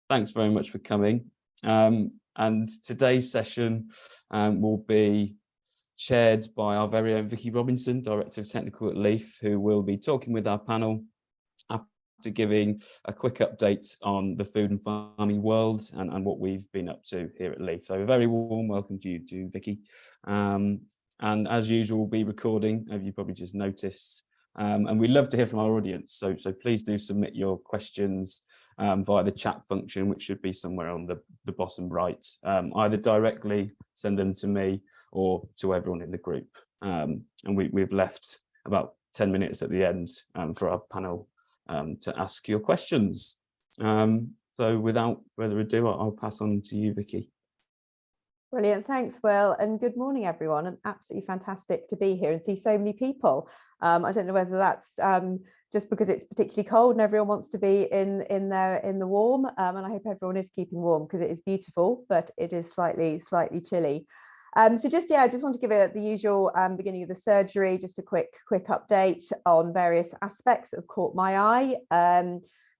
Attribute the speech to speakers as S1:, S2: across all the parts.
S1: Thanks very much for coming. And today's session will be chaired by our very own Vicky Robinson, Director of Technical at Leaf, who will be talking with our panel after giving a quick update on the food and farming world and what we've been up to here at Leaf. So a very warm welcome to you, Vicky. And as usual, we'll be recording, as you probably just noticed. And we'd love to hear from our audience. So please do submit your questions via the chat function, which should be somewhere on the bottom right. Either directly send them to me or to everyone in the group. And we've left about 10 minutes at the end for our panel to ask your questions. So without further ado, I'll pass on to you, Vicky.
S2: Brilliant, thanks, Will, and good morning, everyone. And absolutely fantastic to be here and see so many people. I don't know whether that's just because it's particularly cold and everyone wants to be in the warm, and I hope everyone is keeping warm because it is beautiful, but it is slightly chilly. So just I just want to give it the usual beginning of the surgery, just a quick update on various aspects that have caught my eye.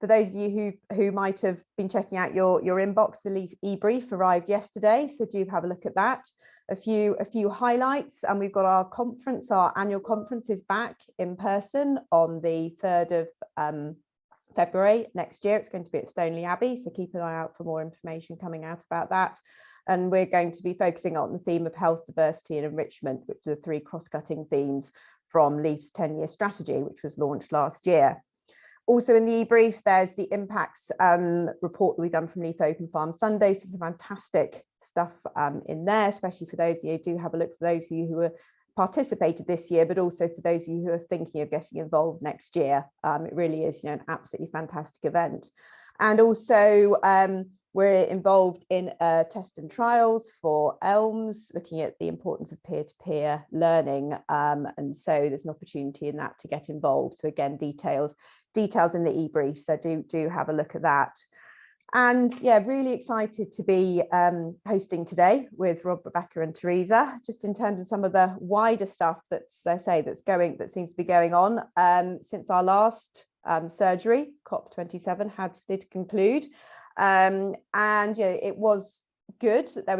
S2: For those of you who might have been checking out your inbox, the Leaf e-brief arrived yesterday, so do have a look at that. A few highlights, and we've got our conference, our annual conference is back in person on the 3rd of February next year. It's going to be at Stoneleigh Abbey, so keep an eye out for more information coming out about that. And we're going to be focusing on the theme of health, diversity and enrichment, which are the 3 cross-cutting themes from Leaf's 10-year strategy, which was launched last year. Also in the e-brief, there's the impacts report that we've done from Leaf Open Farm Sundays. There's some fantastic stuff in there, especially for those of you who do have a look, for those of you who have participated this year, but also for those of you who are thinking of getting involved next year. It really is, an absolutely fantastic event. And also we're involved in test and trials for ELMS, looking at the importance of peer-to-peer learning. And so there's an opportunity in that to get involved. So again, details in the e-brief, so do have a look at that. And yeah, really excited to be hosting today with Rob, Rebecca and Teresa, just in terms of some of the wider stuff that seems to be going on since our last surgery, COP27 did conclude. And it was good that there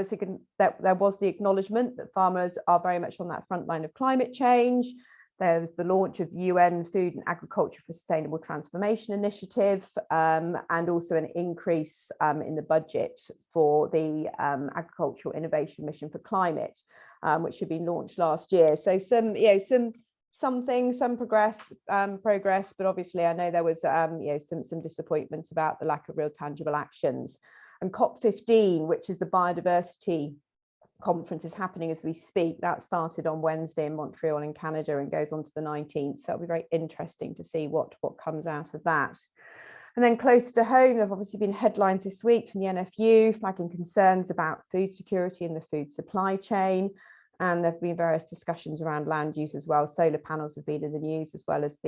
S2: was the acknowledgement that farmers are very much on that front line of climate change. There was the launch of the UN Food and Agriculture for Sustainable Transformation Initiative, and also an increase in the budget for the Agricultural Innovation Mission for Climate, which had been launched last year. So some progress, but obviously I know there was some disappointment about the lack of real tangible actions. And COP15, which is the biodiversity conference, is happening as we speak. That started on Wednesday in Montreal in Canada and goes on to the 19th. So it'll be very interesting to see what comes out of that. And then close to home, there have obviously been headlines this week from the NFU flagging concerns about food security and the food supply chain. And there have been various discussions around land use as well. Solar panels have been in the news, as well as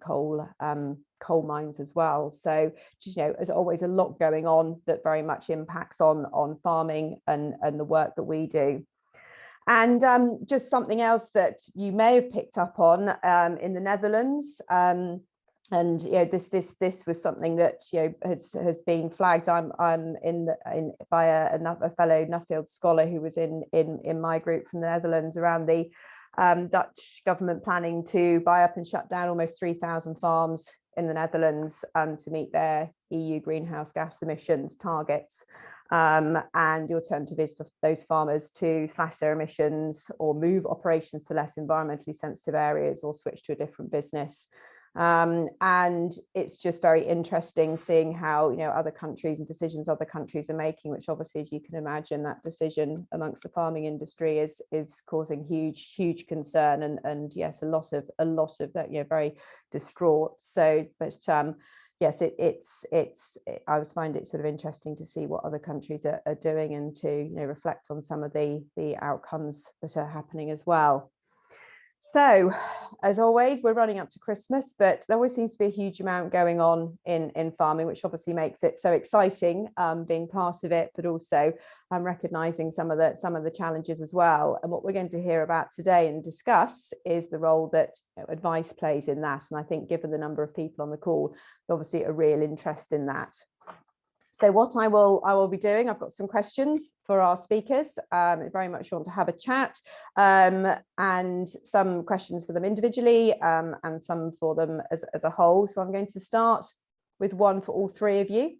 S2: coal mines as well. So just, there's always a lot going on that very much impacts on farming and the work that we do. And just something else that you may have picked up on in the Netherlands. And this was something that has been flagged. I'm by a fellow Nuffield scholar who was in my group from the Netherlands, around the Dutch government planning to buy up and shut down almost 3,000 farms in the Netherlands to meet their EU greenhouse gas emissions targets. And the alternative is for those farmers to slash their emissions or move operations to less environmentally sensitive areas or switch to a different business. And it's just very interesting seeing how other countries and decisions other countries are making, which obviously, as you can imagine, that decision amongst the farming industry is causing huge concern, and yes, a lot of that, very distraught. So but yes, I always find it sort of interesting to see what other countries are doing, and to reflect on some of the outcomes that are happening as well. So, as always, we're running up to Christmas, but there always seems to be a huge amount going on in farming, which obviously makes it so exciting being part of it, but also recognising some of the challenges as well. And what we're going to hear about today and discuss is the role that advice plays in that. And I think, given the number of people on the call, there's obviously a real interest in that. So what I will be doing, I've got some questions for our speakers. I very much want to have a chat, and some questions for them individually, and some for them as a whole. So I'm going to start with one for all three of you,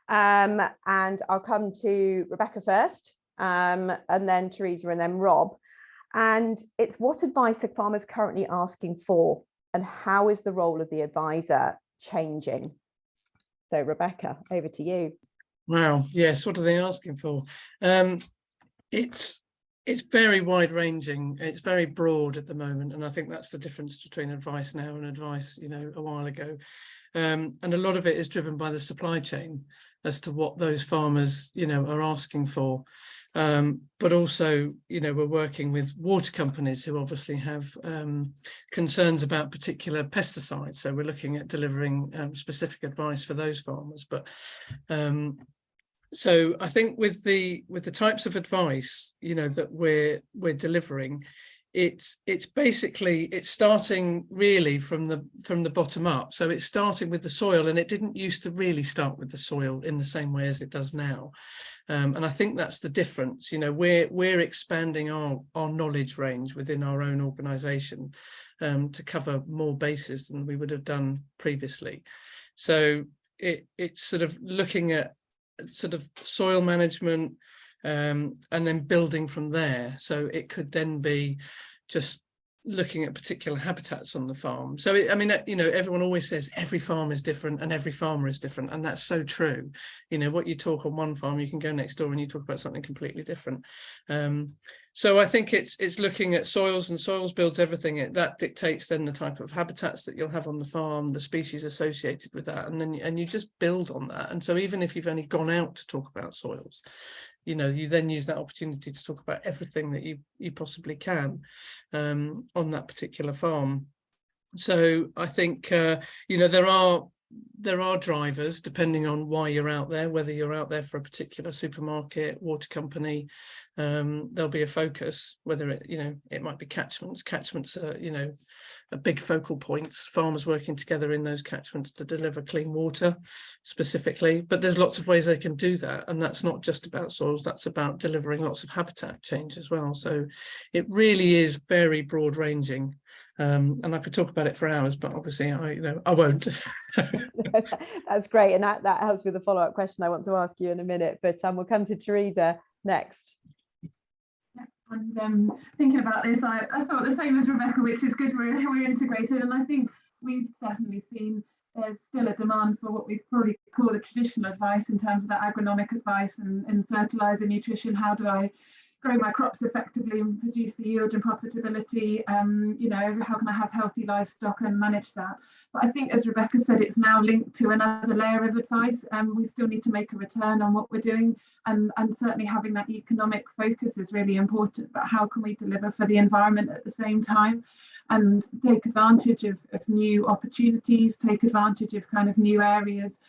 S2: and I'll come to Rebecca first, and then Teresa, and then Rob. And it's, what advice are farmers currently asking for, and how is the role of the advisor changing? So Rebecca, over to you.
S3: Wow, yes, what are they asking for? It's very wide ranging, it's very broad at the moment, and I think that's the difference between advice now and advice, you know, a while ago. And a lot of it is driven by the supply chain as to what those farmers, you know, are asking for. But also, you know, we're working with water companies who obviously have concerns about particular pesticides. So we're looking at delivering specific advice for those farmers. But so I think with the types of advice, you know, that we're delivering, it's starting really from the bottom up. So it's starting with the soil, and it didn't used to really start with the soil in the same way as it does now. And I think that's the difference. You know, we're expanding our knowledge range within our own organisation to cover more bases than we would have done previously. So it's sort of looking at sort of soil management, and then building from there. So it could then be just looking at particular habitats on the farm. So I mean, you know, everyone always says every farm is different and every farmer is different, and that's so true. You know, what you talk on one farm, you can go next door and you talk about something completely different. So I think it's looking at soils, and soils builds everything. That dictates then the type of habitats that you'll have on the farm, the species associated with that, and then you just build on that. And so even if you've only gone out to talk about soils, you know, you then use that opportunity to talk about everything that you possibly can on that particular farm. So I think you know, there are drivers depending on why you're out there, whether you're out there for a particular supermarket, water company. There'll be a focus, whether it, you know, it might be catchments. Catchments are, you know, a big focal points, farmers working together in those catchments to deliver clean water specifically. But there's lots of ways they can do that, and that's not just about soils, that's about delivering lots of habitat change as well. So it really is very broad ranging. And I could talk about it for hours, but obviously I won't.
S2: That's great, and that helps with the follow-up question I want to ask you in a minute, but we'll come to Teresa next.
S4: And thinking about this, I thought the same as Rebecca, which is good, we're integrated, and I think we've certainly seen there's still a demand for what we probably call the traditional advice in terms of that agronomic advice and fertilizer, nutrition. How do I grow my crops effectively and produce the yield and profitability? You know, how can I have healthy livestock and manage that? But I think, as Rebecca said, it's now linked to another layer of advice, and we still need to make a return on what we're doing, and certainly having that economic focus is really important. But how can we deliver for the environment at the same time, and take advantage of new opportunities, take advantage of kind of new areas?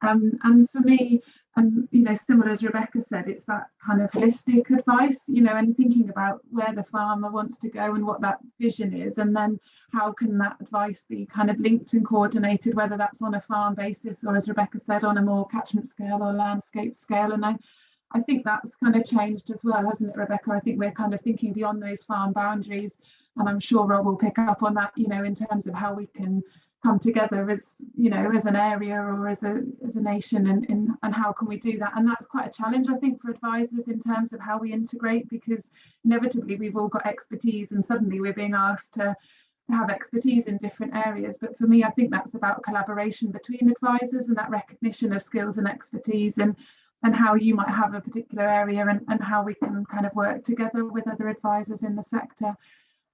S4: And for me, and you know, similar as Rebecca said, it's that kind of holistic advice, you know, and thinking about where the farmer wants to go and what that vision is, and then how can that advice be kind of linked and coordinated, whether that's on a farm basis or, as Rebecca said, on a more catchment scale or landscape scale. And I think that's kind of changed as well, hasn't it, Rebecca? I think we're kind of thinking beyond those farm boundaries, and I'm sure Rob will pick up on that, you know, in terms of how we can come together as, you know, as an area or as a nation, and how can we do that? And that's quite a challenge, I think, for advisors in terms of how we integrate, because inevitably we've all got expertise and suddenly we're being asked to have expertise in different areas. But for me, I think that's about collaboration between advisors and that recognition of skills and expertise, and how you might have a particular area, and how we can kind of work together with other advisors in the sector.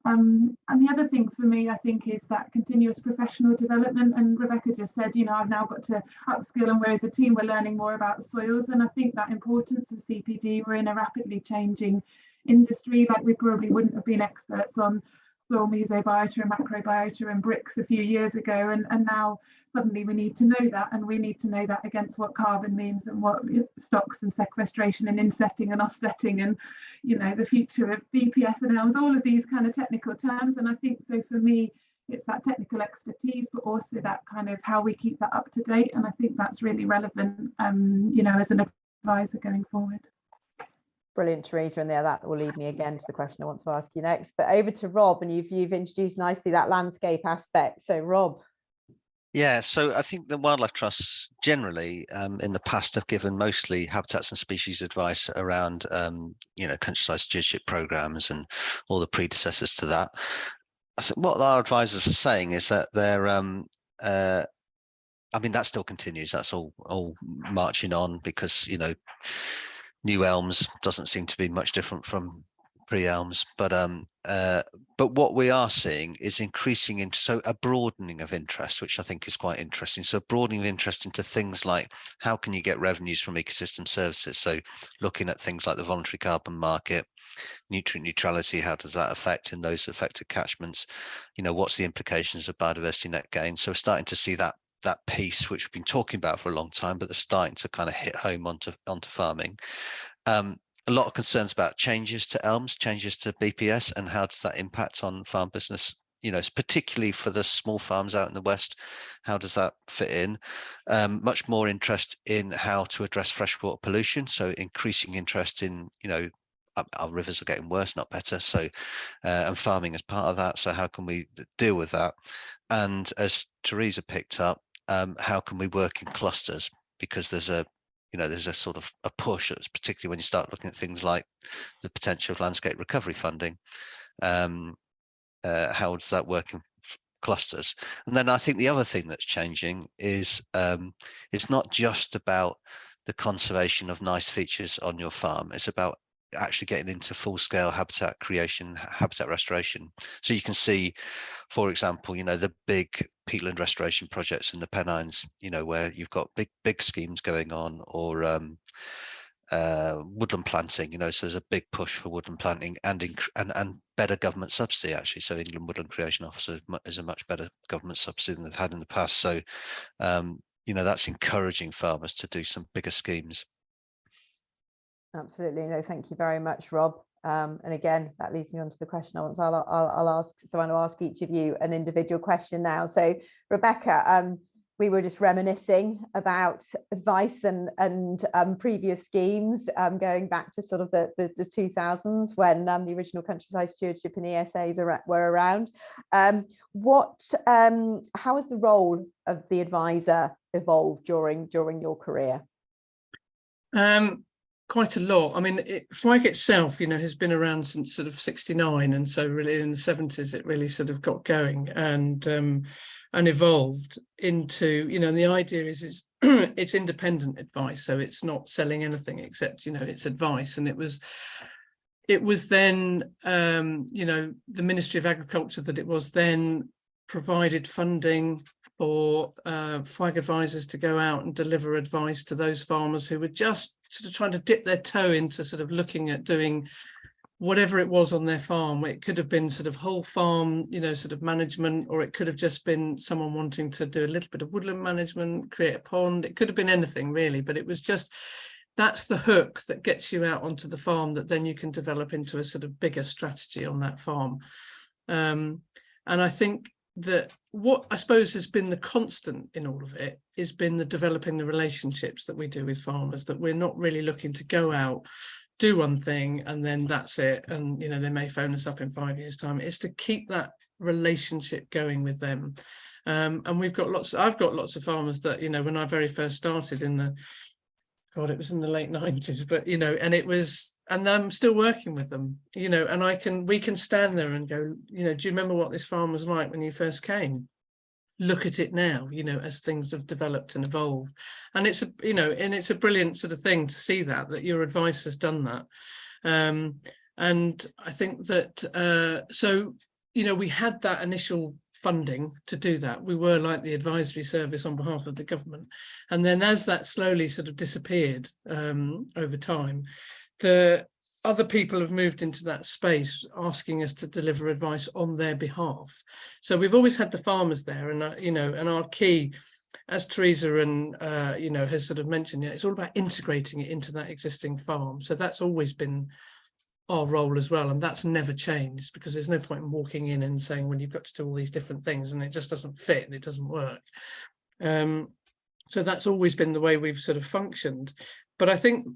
S4: And the other thing for me, I think, is that continuous professional development. And Rebecca just said, you know, I've now got to upskill, and we're, as a team, we're learning more about soils. And I think that importance of CPD, we're in a rapidly changing industry. Like, we probably wouldn't have been experts on soil mesobiota and macrobiota and bricks a few years ago, and now suddenly we need to know that, and we need to know that against what carbon means, and what stocks and sequestration and insetting and offsetting, and, you know, the future of BPS and ELS, all of these kind of technical terms. And I think, so for me, it's that technical expertise, but also that kind of how we keep that up to date. And I think that's really relevant, you know, as an advisor going forward.
S2: Brilliant, Teresa, and there that will lead me again to the question I want to ask you next. But over to Rob, and you've introduced nicely that landscape aspect. So Rob.
S5: Yeah, so I think the wildlife trusts generally in the past have given mostly habitats and species advice around, you know, countryside stewardship programs and all the predecessors to that. I think what our advisors are saying is that they're, I mean, that still continues. That's all marching on because, you know, new elms doesn't seem to be much different from pre-elms, but what we are seeing is increasing into so a broadening of interest, which I think is quite interesting. So broadening of interest into things like how can you get revenues from ecosystem services? So looking at things like the voluntary carbon market, nutrient neutrality, how does that affect in those affected catchments? You know, what's the implications of biodiversity net gain? So we're starting to see that piece, which we've been talking about for a long time, but they're starting to kind of hit home onto farming. A lot of concerns about changes to elms, changes to BPS, and how does that impact on farm business? You know, particularly for the small farms out in the West, how does that fit in? Much more interest in how to address freshwater pollution. So increasing interest in, you know, our rivers are getting worse, not better. So, and farming is part of that. So how can we deal with that? And as Teresa picked up, how can we work in clusters? Because there's a, you know, there's a sort of a push, particularly when you start looking at things like the potential of landscape recovery funding. How does that work in clusters? And then I think the other thing that's changing is it's not just about the conservation of nice features on your farm. It's about actually getting into full-scale habitat creation, habitat restoration. So you can see, for example, you know, the big peatland restoration projects in the Pennines, you know, where you've got big schemes going on, or woodland planting, you know, so there's a big push for woodland planting and better government subsidy, actually. So England Woodland Creation Office is a much better government subsidy than they've had in the past. So, you know, that's encouraging farmers to do some bigger schemes.
S2: Absolutely. No, thank you very much, Rob. And again, that leads me on to the question I'll ask. So I'm going to ask each of you an individual question now. So Rebecca, we were just reminiscing about advice and previous schemes going back to sort of the 2000s when the original countryside stewardship and ESAs were around. How has the role of the advisor evolved during your career?
S3: Quite a lot. I mean, FLAG itself, you know, has been around since sort of 69, and so really in the 70s it really sort of got going and evolved into, you know, and the idea is it's independent advice, so it's not selling anything except, you know, it's advice. And it was then you know, the Ministry of Agriculture that it was then provided funding for FLAG advisors to go out and deliver advice to those farmers who were just sort of trying to dip their toe into sort of looking at doing whatever it was on their farm. It could have been sort of whole farm, you know, sort of management, or it could have just been someone wanting to do a little bit of woodland management, create a pond. It could have been anything really, but it was just, that's the hook that gets you out onto the farm that then you can develop into a sort of bigger strategy on that farm. And I think that what I suppose has been the constant in all of it has been the developing the relationships that we do with farmers, that we're not really looking to go out, do one thing and then that's it, and you know, they may phone us up in 5 years' time. It's to keep that relationship going with them. And I've got lots of farmers that, you know, when I very first started in the, God, it was in the late 90s, but you know, and I'm still working with them, you know, and we can stand there and go, you know, do you remember what this farm was like when you first came? Look at it now, you know, as things have developed and evolved. And it's, you know, and it's a brilliant sort of thing to see that your advice has done that. And I think that, so, you know, we had that initial funding to do that. We were like the advisory service on behalf of the government. And then as that slowly sort of disappeared over time, the other people have moved into that space asking us to deliver advice on their behalf. So we've always had the farmers there, and you know, and our key, as Teresa and you know, has sort of mentioned, it's all about integrating it into that existing farm. So that's always been our role as well, and that's never changed, because there's no point in walking in and saying, well, you've got to do all these different things and it just doesn't fit and it doesn't work. So that's always been the way we've sort of functioned. But I think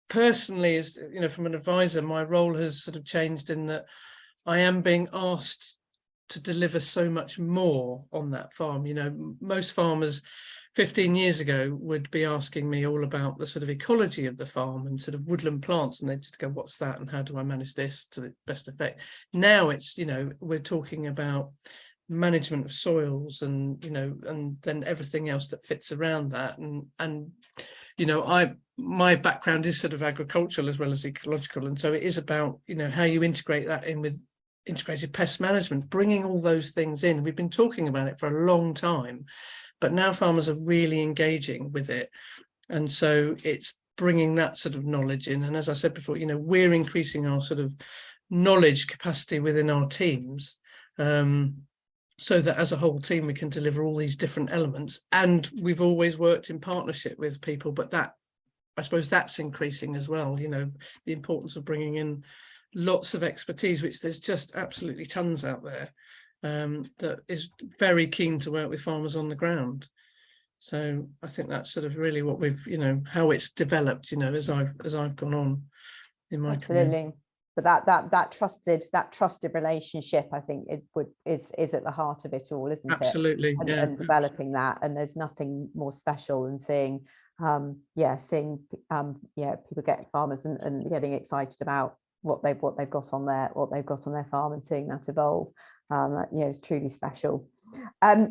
S3: personally, as you know, from an advisor, my role has sort of changed in that I am being asked to deliver so much more on that farm. You know, most farmers 15 years ago would be asking me all about the sort of ecology of the farm and sort of woodland plants, and they'd just go, what's that and how do I manage this to the best effect? Now it's, you know, we're talking about management of soils and, you know, and then everything else that fits around that. And you know, my background is sort of agricultural as well as ecological, and so it is about, you know, how you integrate that in with integrated pest management, bringing all those things in. We've been talking about it for a long time, but now farmers are really engaging with it, and so it's bringing that sort of knowledge in. And as I said before, you know, we're increasing our sort of knowledge capacity within our teams, so that as a whole team we can deliver all these different elements. And we've always worked in partnership with people, but that, I suppose that's increasing as well, you know, the importance of bringing in lots of expertise, which there's just absolutely tons out there, that is very keen to work with farmers on the ground. So I think that's sort of really what we've, you know, how it's developed, you know, as I've gone on in my career.
S2: But that trusted relationship, I think is at the heart of it all, isn't it?
S3: Absolutely.
S2: And developing that, and there's nothing more special than seeing people get farmers and getting excited about what they've got on their farm and seeing that evolve. You know, it's truly special.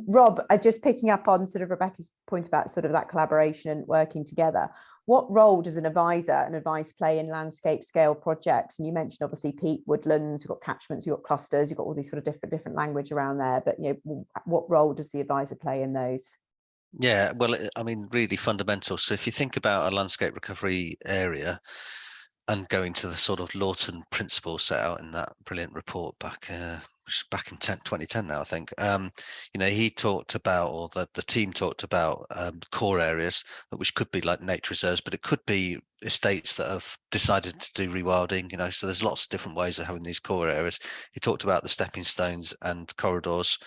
S2: Rob, just picking up on sort of Rebecca's point about sort of that collaboration and working together, what role does an advisor and advice play in landscape scale projects? And you mentioned obviously peat, woodlands, you've got catchments, you've got clusters, you've got all these sort of different language around there, but you know, what role does the advisor play in those?
S5: Yeah, well, I mean, really fundamental. So if you think about a landscape recovery area and going to the sort of Lawton principles set out in that brilliant report back in 2010 now, I think, you know, he talked about, or the team talked about, core areas, which could be like nature reserves, but it could be estates that have decided to do rewilding, you know, so there's lots of different ways of having these core areas. He talked about the stepping stones and corridors,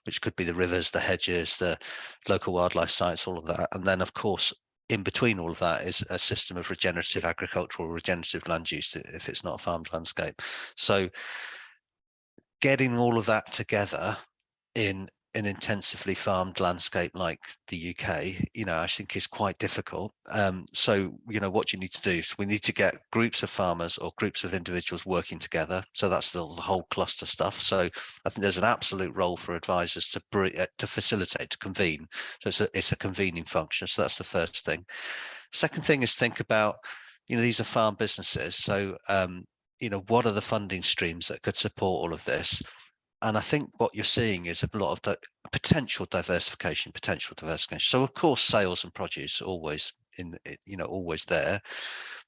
S5: which could be the rivers, the hedges, the local wildlife sites, all of that. And then, of course, in between all of that is a system of regenerative agricultural, regenerative land use if it's not a farmed landscape. So getting all of that together in an intensively farmed landscape like the UK, you know, I think is quite difficult. So, you know, what you need to do is we need to get groups of farmers or groups of individuals working together. So that's the whole cluster stuff. So I think there's an absolute role for advisors to facilitate, to convene. So it's a convening function. So that's the first thing. Second thing is think about, you know, these are farm businesses. So, you know, what are the funding streams that could support all of this? And I think what you're seeing is a lot of potential diversification. So of course, sales and produce always always there.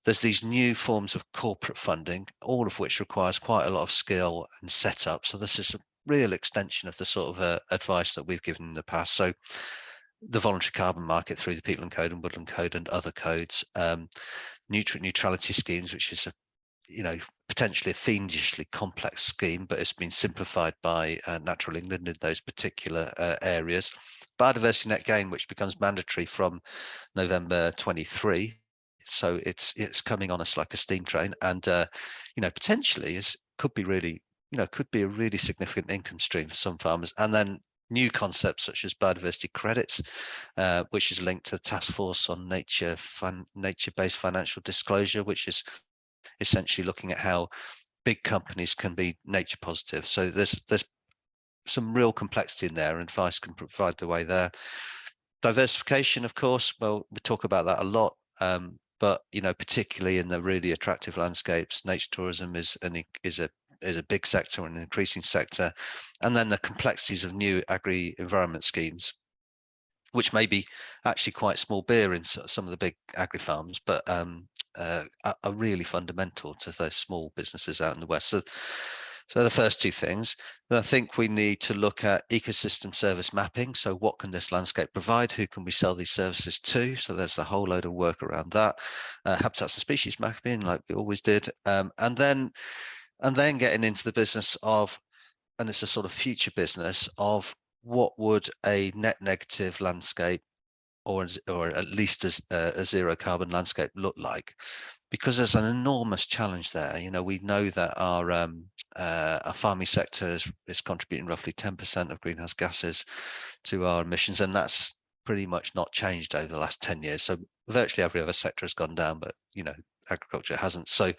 S5: There's these new forms of corporate funding, all of which requires quite a lot of skill and setup. So this is a real extension of the sort of advice that we've given in the past. So the voluntary carbon market through the Peatland Code and Woodland Code and other codes, nutrient neutrality schemes, which is potentially a fiendishly complex scheme, but it's been simplified by Natural England in those particular areas. Biodiversity net gain, which becomes mandatory from November 23. So it's coming on us like a steam train, and potentially could be a really significant income stream for some farmers. And then new concepts such as biodiversity credits, which is linked to the task force on nature-based financial disclosure, which is essentially looking at how big companies can be nature positive. So there's some real complexity in there, and advice can provide the way there. Diversification, of course, well, we talk about that a lot, but particularly in the really attractive landscapes, nature tourism is a big sector and an increasing sector. And then the complexities of new agri-environment schemes, which may be actually quite small beer in some of the big agri-farms, but are really fundamental to those small businesses out in the West. So the first two things, then I think we need to look at ecosystem service mapping. So what can this landscape provide? Who can we sell these services to? So there's a whole load of work around that. Habitats and species mapping, like we always did. And then getting into the business of, and it's a sort of future business of, what would a net negative landscape or at least a zero carbon landscape look like? Because there's an enormous challenge there. You know, we know that our farming sector is contributing roughly 10% of greenhouse gases to our emissions, and that's pretty much not changed over the last 10 years. So virtually every other sector has gone down, but, you know, agriculture hasn't. So,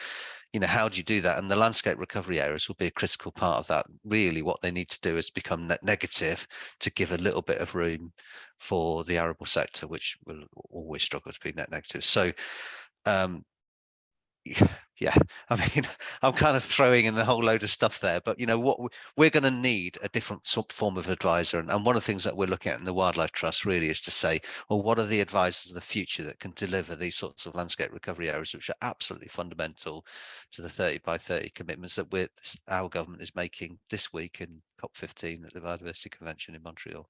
S5: you know, how do you do that? And the landscape recovery areas will be a critical part of that. Really, what they need to do is become net negative to give a little bit of room for the arable sector, which will always struggle to be net negative. So, yeah, I mean, I'm kind of throwing in a whole load of stuff there, but, you know, what we're going to need a different form of advisor. And one of the things that we're looking at in the Wildlife Trust really is to say, well, what are the advisors of the future that can deliver these sorts of landscape recovery areas, which are absolutely fundamental to the 30 by 30 commitments that our government is making this week in COP15 at the Biodiversity Convention in Montreal.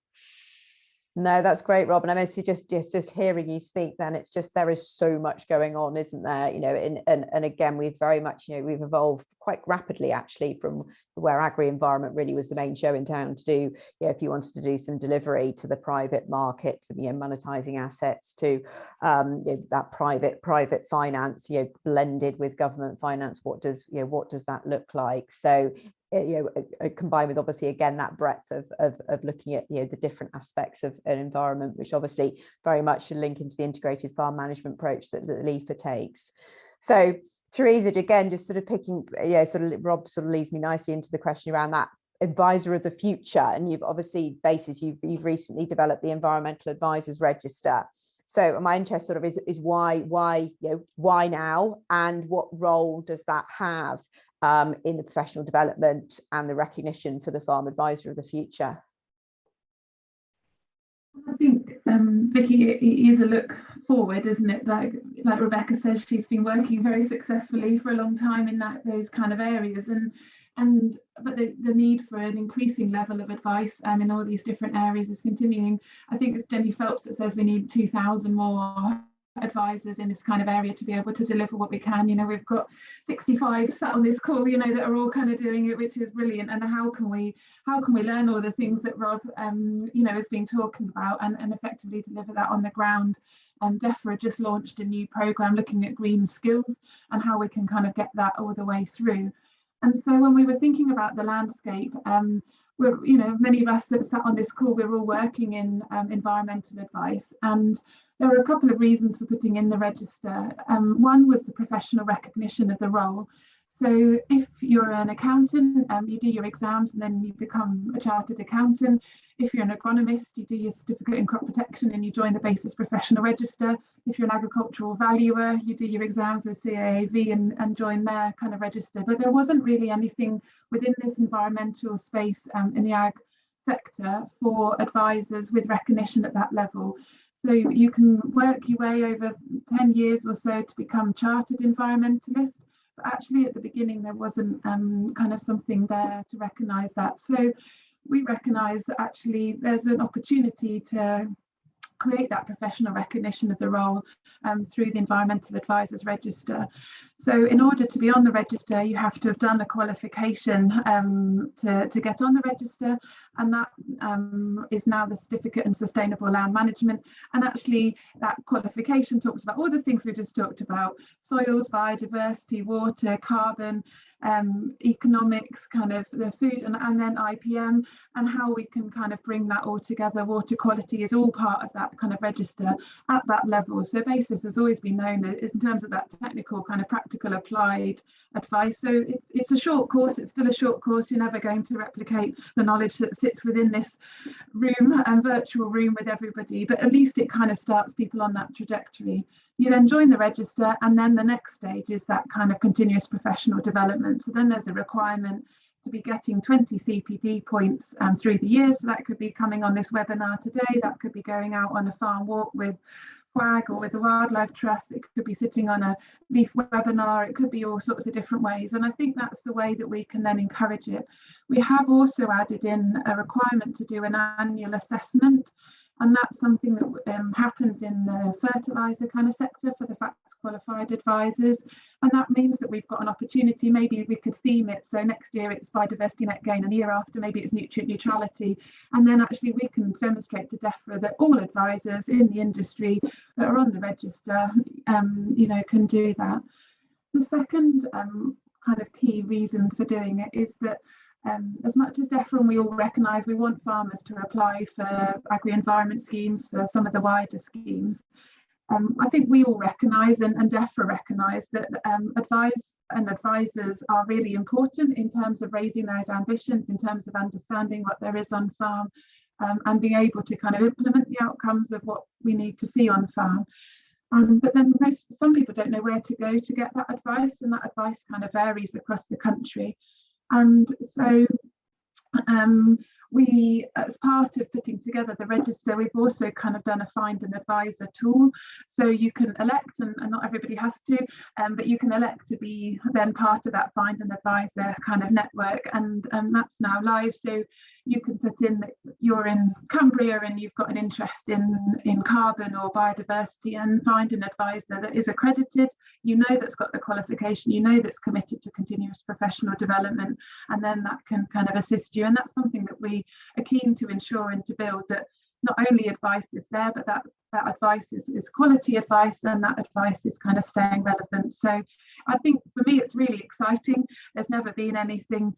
S2: No, that's great, Rob. And I mean, just hearing you speak, then it's just, there is so much going on, isn't there? You know, and again, we've very much, you know, we've evolved quite rapidly actually from where agri-environment really was the main show in town to do, you know, if you wanted to do some delivery to the private market, to, you know, monetizing assets, to you know, that private finance, you know, blended with government finance. What does that look like? So, you know, combined with obviously again that breadth of looking at, you know, the different aspects of an environment, which obviously very much should link into the integrated farm management approach that LIFA takes. So Teresa, again, just sort of picking, yeah, sort of Rob sort of leads me nicely into the question around that advisor of the future, and you've obviously you've recently developed the Environmental Advisors Register. So my interest sort of is why you know, why now, and what role does that have in the professional development and the recognition for the farm advisor of the future?
S4: I think, Vicky, it is a look forward, isn't it? Like Rebecca says, she's been working very successfully for a long time in those kind of areas, but the need for an increasing level of advice in all these different areas is continuing. I think it's Jenny Phelps that says we need 2,000 more advisors in this kind of area to be able to deliver what we can. You know, we've got 65 sat on this call, you know, that are all kind of doing it, which is brilliant. And how can we learn all the things that Rob you know, has been talking about and effectively deliver that on the ground? DEFRA just launched a new program looking at green skills and how we can kind of get that all the way through. And so when we were thinking about the landscape, we're, you know, many of us that sat on this call, we're all working in environmental advice, and there were a couple of reasons for putting in the register. One was the professional recognition of the role. So if you're an accountant, you do your exams and then you become a chartered accountant. If you're an agronomist, you do your certificate in crop protection and you join the BASIS professional register. If you're an agricultural valuer, you do your exams with CAAV and join their kind of register. But there wasn't really anything within this environmental space in the ag sector for advisors with recognition at that level. So you can work your way over 10 years or so to become chartered environmentalist, but actually at the beginning there wasn't kind of something there to recognise that. So we recognise that actually there's an opportunity to create that professional recognition of the role through the Environmental Advisors Register. So in order to be on the register, you have to have done a qualification to get on the register, and that is now the Certificate in Sustainable Land Management. And actually that qualification talks about all the things we just talked about: soils, biodiversity, water, carbon, economics, kind of the food, and then IPM, and how we can kind of bring that all together. Water quality is all part of that kind of register at that level. So BASIS has always been known in terms of that technical kind of practical applied advice. So it's a short course, it's still a short course. You're never going to replicate the knowledge that sits within this room and virtual room with everybody, but at least it kind of starts people on that trajectory. You then join the register, and then the next stage is that kind of continuous professional development. So then there's a requirement to be getting 20 CPD points through the year. So that could be coming on this webinar today, that could be going out on a farm walk with WAG or with the Wildlife Trust, it could be sitting on a LEAF webinar, it could be all sorts of different ways. And I think that's the way that we can then encourage it. We have also added in a requirement to do an annual assessment. And that's something that happens in the fertiliser kind of sector for the FACTS qualified advisors. And that means that we've got an opportunity, maybe we could theme it. So next year it's biodiversity net gain, and the year after maybe it's nutrient neutrality. And then actually we can demonstrate to DEFRA that all advisors in the industry that are on the register, can do that. The second kind of key reason for doing it is that as much as DEFRA and we all recognise we want farmers to apply for agri-environment schemes, for some of the wider schemes, I think we all recognise and DEFRA recognise that advice and advisors are really important in terms of raising those ambitions, in terms of understanding what there is on farm, and being able to kind of implement the outcomes of what we need to see on farm. But then some people don't know where to go to get that advice, and that advice kind of varies across the country. And so we, as part of putting together the register, we've also kind of done a find an advisor tool. So you can elect, and not everybody has to, but you can elect to be then part of that find an advisor kind of network, and that's now live. So you can put in that you're in Cumbria and you've got an interest in carbon or biodiversity, and find an advisor that is accredited, that's got the qualification, that's committed to continuous professional development, and then that can kind of assist you. And that's something that we are keen to ensure and to build, that not only advice is there, but that advice is quality advice, and that advice is kind of staying relevant. So I think for me it's really exciting. There's never been anything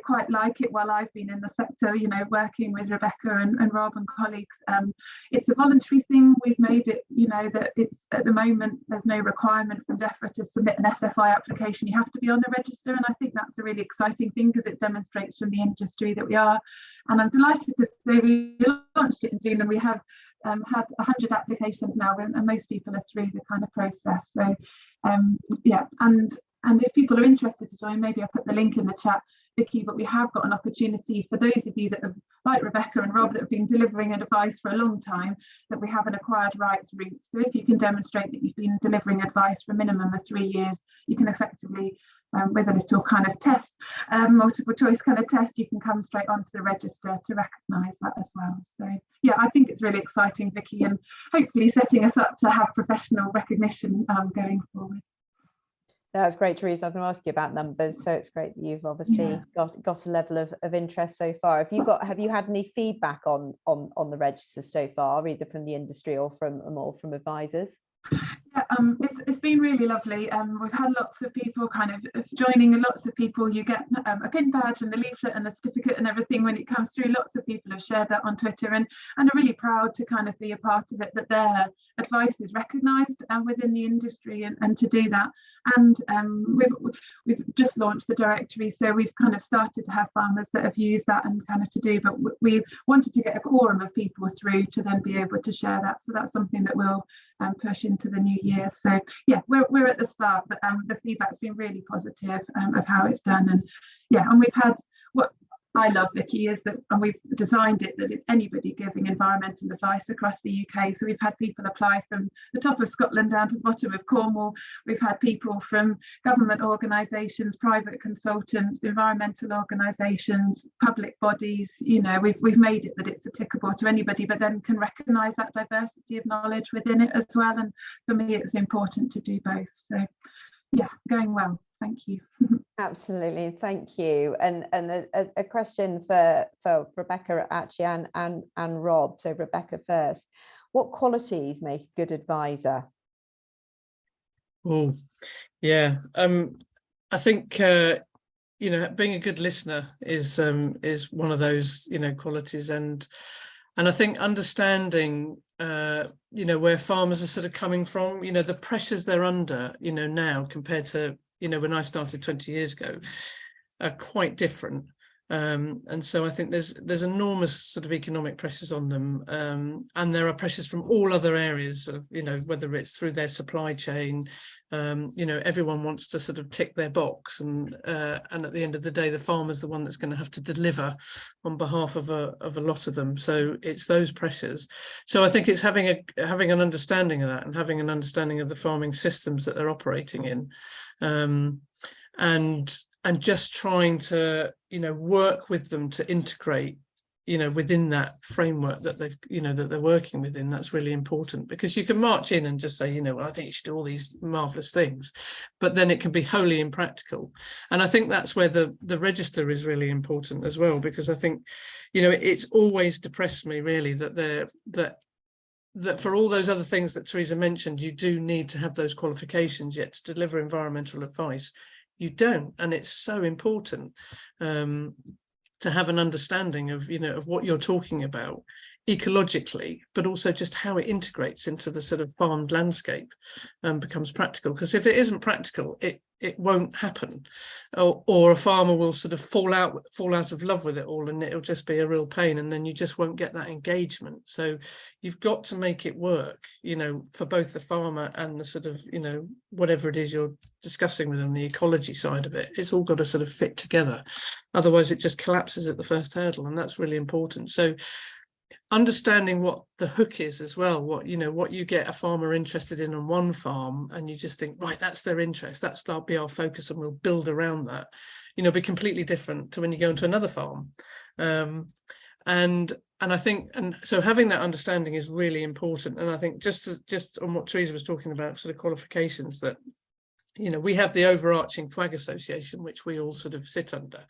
S4: quite like it while I've been in the sector, working with Rebecca and Rob and colleagues. It's a voluntary thing. We've made it that it's, at the moment, there's no requirement from DEFRA to submit an SFI application. You have to be on the register, and I think that's a really exciting thing, because it demonstrates from the industry that we are. And I'm delighted to say we launched it in June, and we have had 100 applications now, and most people are through the kind of process. So and if people are interested to join, maybe I'll put the link in the chat, Vicky, but we have got an opportunity for those of you that have, like Rebecca and Rob, that have been delivering advice for a long time, that we have an acquired rights route. So if you can demonstrate that you've been delivering advice for a minimum of 3 years, you can effectively, with a little kind of test, multiple choice kind of test, you can come straight onto the register to recognise that as well. So yeah, I think it's really exciting, Vicky, and hopefully setting us up to have professional recognition going forward.
S2: That's great, Teresa. I was going to ask you about numbers, so it's great that you've obviously got a level of interest so far. Have you had any feedback on the register so far, either from the industry or from advisors?
S4: Yeah, it's been really lovely. We've had lots of people kind of joining, and lots of people, you get a pin badge and the leaflet and the certificate and everything when it comes through. Lots of people have shared that on Twitter, and are really proud to kind of be a part of it, that their advice is recognised within the industry, and to do that. And we've just launched the directory, so we've kind of started to have farmers that have used that and kind of to do, but we wanted to get a quorum of people through to then be able to share that. So that's something that we'll push into the new year. So yeah, we're at the start, but the feedback's been really positive of how it's done. And yeah, and we've had, what I love, Vicky, is that, and we've designed it that it's anybody giving environmental advice across the UK. So we've had people apply from the top of Scotland down to the bottom of Cornwall. We've had people from government organisations, private consultants, environmental organisations, public bodies. We've made it that it's applicable to anybody, but then can recognise that diversity of knowledge within it as well. And for me, it's important to do both. So yeah, going well. Thank you.
S2: Absolutely, thank you. And a question for Rebecca actually, and Rob. So Rebecca first. What qualities make a good advisor?
S3: Oh, yeah. I think being a good listener is one of those qualities, and I think understanding where farmers are sort of coming from, the pressures they're under, now compared to when I started 20 years ago, are quite different. And so I think there's enormous sort of economic pressures on them, and there are pressures from all other areas of, you know, whether it's through their supply chain. You know, everyone wants to sort of tick their box, and at the end of the day, the farmer's the one that's going to have to deliver on behalf of a lot of them. So it's those pressures. So I think it's having an understanding of that, and having an understanding of the farming systems that they're operating in, and just trying to, you know, work with them to integrate, you know, within that framework that they've, you know, that they're working within. That's really important, because you can march in and just say, you know, well, I think you should do all these marvelous things, but then it can be wholly impractical. And I think that's where the register is really important as well, because I think, you know, it's always depressed me really that for all those other things that Teresa mentioned, you do need to have those qualifications, yet to deliver environmental advice, you don't. And it's so important to have an understanding of, you know, of what you're talking about ecologically, but also just how it integrates into the sort of farmed landscape and becomes practical. Because if it isn't practical, it won't happen, or a farmer will sort of fall out of love with it all, and it'll just be a real pain, and then you just won't get that engagement. So you've got to make it work, you know, for both the farmer and the sort of, you know, whatever it is you're discussing with them, the ecology side of it. It's all got to sort of fit together, otherwise it just collapses at the first hurdle, and that's really important. So understanding what the hook is as well, what, you know, what you get a farmer interested in on one farm, and you just think, right, that's their interest, that'll be our focus, and we'll build around that, you know, be completely different to when you go into another farm. And I think, and so having that understanding is really important. And I think just on what Teresa was talking about, sort of qualifications, that, you know, we have the overarching FWAG association, which we all sort of sit under.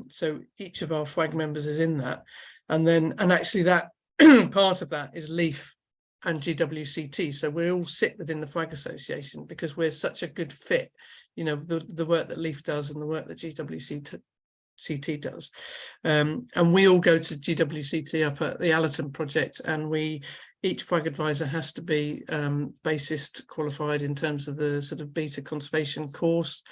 S3: So each of our FWAG members is in that. And actually that part of that is LEAF and GWCT. So we all sit within the FWAG association because we're such a good fit, you know, the work that LEAF does and the work that GWCT does. And we all go to GWCT up at the Allerton project, and each FWAG advisor has to be BASIS qualified in terms of the sort of beta conservation course.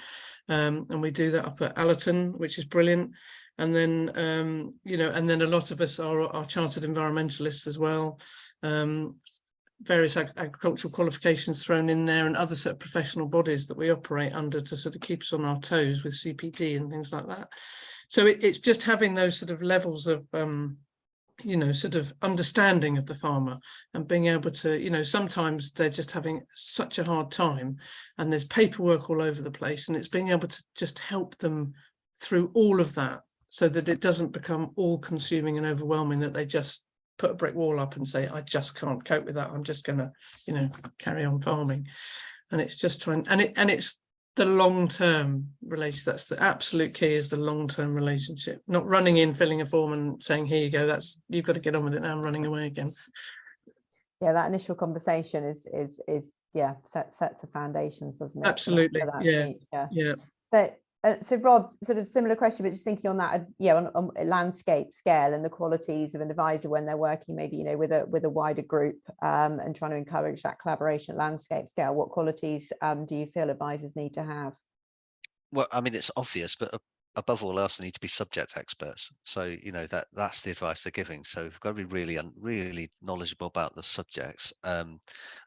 S3: And we do that up at Allerton, which is brilliant. And then, you know, and then a lot of us are chartered environmentalists as well. Various agricultural qualifications thrown in there, and other sort of professional bodies that we operate under to sort of keep us on our toes with CPD and things like that. So it's just having those sort of levels of, you know, sort of understanding of the farmer, and being able to, you know, sometimes they're just having such a hard time and there's paperwork all over the place, and it's being able to just help them through all of that, so that it doesn't become all consuming and overwhelming, that they just put a brick wall up and say, I just can't cope with that, I'm just going to, you know, carry on farming. And it's just trying, and it's the long-term relationship. That's the absolute key, is the long-term relationship, not running in, filling a form and saying, here you go, you've got to get on with it now, and running away again.
S2: Yeah, that initial conversation is yeah, sets the foundations, doesn't it?
S3: Absolutely.
S2: For that
S3: Yeah.
S2: So Rob, sort of similar question, but just thinking on that, yeah, on a landscape scale, and the qualities of an advisor when they're working maybe, you know, with a wider group, and trying to encourage that collaboration at landscape scale. What qualities do you feel advisors need to have?
S5: Well, I mean, it's obvious, but above all else, they need to be subject experts. So, you know, that's the advice they're giving. So we've got to be really knowledgeable about the subjects. And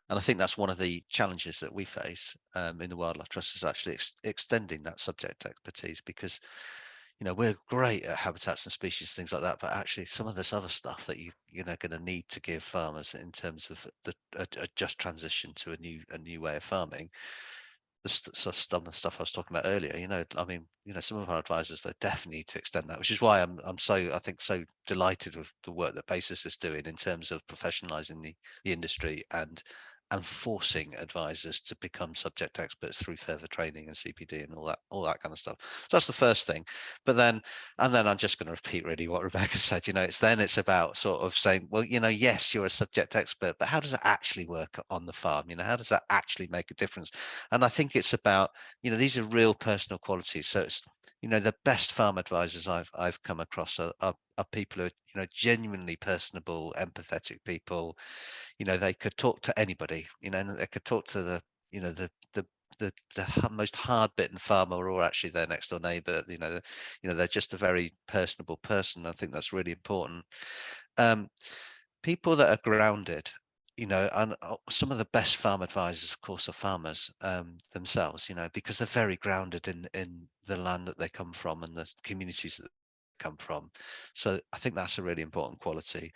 S5: I think that's one of the challenges that we face in the Wildlife Trust, is actually extending that subject expertise, because, you know, we're great at habitats and species, things like that, but actually some of this other stuff that you're going to need to give farmers in terms of a just transition to a new way of farming. Some of the stuff I was talking about earlier, you know, I mean, you know, some of our advisors, they definitely need to extend that, which is why I'm I think so delighted with the work that BASIS is doing in terms of professionalizing the industry and forcing advisors to become subject experts through further training and CPD and all that kind of stuff. So that's the first thing. But then I'm just going to repeat really what Rebecca said. You know, it's about sort of saying, well, you know, yes, you're a subject expert, but how does it actually work on the farm? You know, how does that actually make a difference? And I think it's about, you know, these are real personal qualities. So it's, you know, the best farm advisors I've come across are people who are, you know, genuinely personable, empathetic people. You know, they could talk to anybody, you know, and they could talk to the most hard-bitten farmer or actually their next door neighbour. They're just a very personable person. I think that's really important. People that are grounded, and some of the best farm advisors, of course, are farmers themselves, because they're very grounded in the land that they come from and the communities that they come from. So I think that's a really important quality.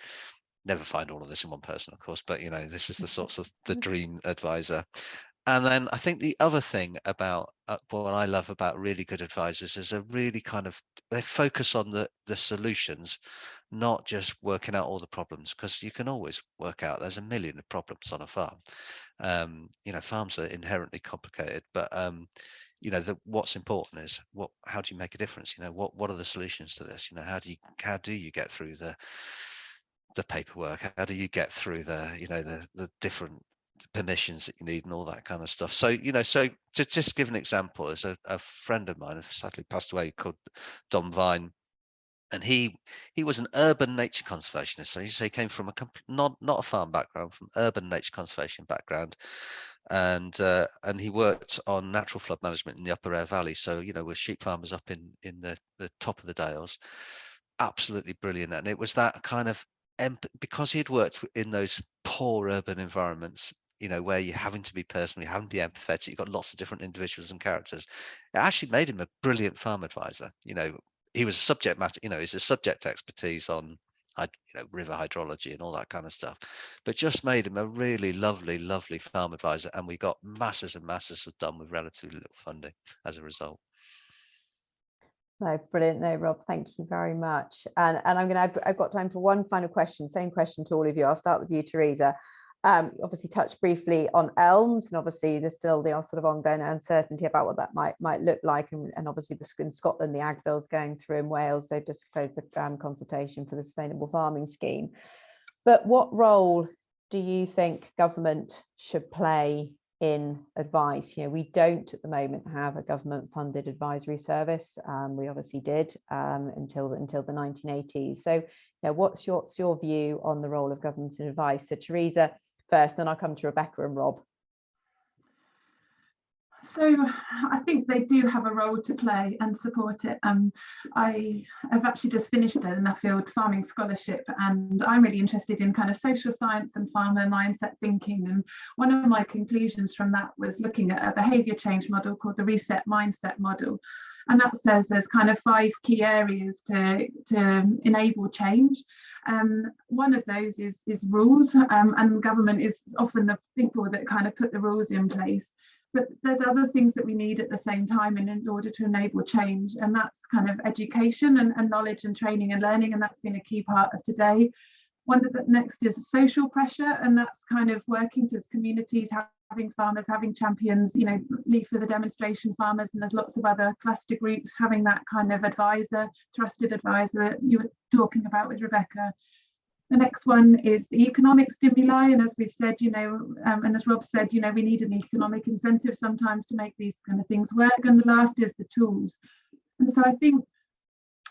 S5: Never find all of this in one person, of course, but this is the sorts of the dream advisor. And then I think the other thing about what I love about really good advisors is they focus on the solutions, not just working out all the problems, because you can always work out there's a million of problems on a farm. Farms are inherently complicated, but what's important is how do you make a difference? What are the solutions to this? How do you get through the paperwork? How do you get through the different permissions that you need and all that kind of stuff? So to just give an example, there's a friend of mine who sadly passed away called Don Vine, and he was an urban nature conservationist. So he came from not a farm background, from urban nature conservation background, and he worked on natural flood management in the Upper Aire Valley. So we're sheep farmers up in the top of the Dales. Absolutely brilliant. And it was that kind of because he had worked in those poor urban environments, where you're having to be personal, you're having to be empathetic, you've got lots of different individuals and characters. It actually made him a brilliant farm advisor. He was a subject matter, he's a subject expertise on, river hydrology and all that kind of stuff, but just made him a really lovely, lovely farm advisor. And we got masses and masses done with relatively little funding as a result.
S2: No, brilliant. No, Rob, thank you very much. And I've got time for one final question, same question to all of you. I'll start with you, Teresa. Obviously touched briefly on elms, and obviously there's still the sort of ongoing uncertainty about what that might look like, and obviously in Scotland the Ag Bill's going through, in Wales they've just closed the consultation for the sustainable farming scheme. But what role do you think government should play in advice? We don't at the moment have a government funded advisory service. We obviously did until the 1980s. So what's your view on the role of government in advice? So Teresa first, then I'll come to Rebecca and Rob.
S4: So I think they do have a role to play and support it. I have actually just finished a Nuffield Farming Scholarship, and I'm really interested in kind of social science and farmer mindset thinking. And one of my conclusions from that was looking at a behaviour change model called the Reset Mindset model. And that says there's kind of 5 key areas to enable change. One of those is rules, and government is often the people that kind of put the rules in place. But there's other things that we need at the same time in order to enable change, and that's kind of education and knowledge and training and learning, and that's been a key part of today. One of the next is social pressure, and that's kind of working to communities, having farmers, having champions, Leaf for the demonstration farmers, and there's lots of other cluster groups, having that kind of advisor, trusted advisor that you were talking about with Rebecca. The next one is the economic stimuli, and as we've said, and as Rob said, we need an economic incentive sometimes to make these kind of things work. And the last is the tools. And so I think,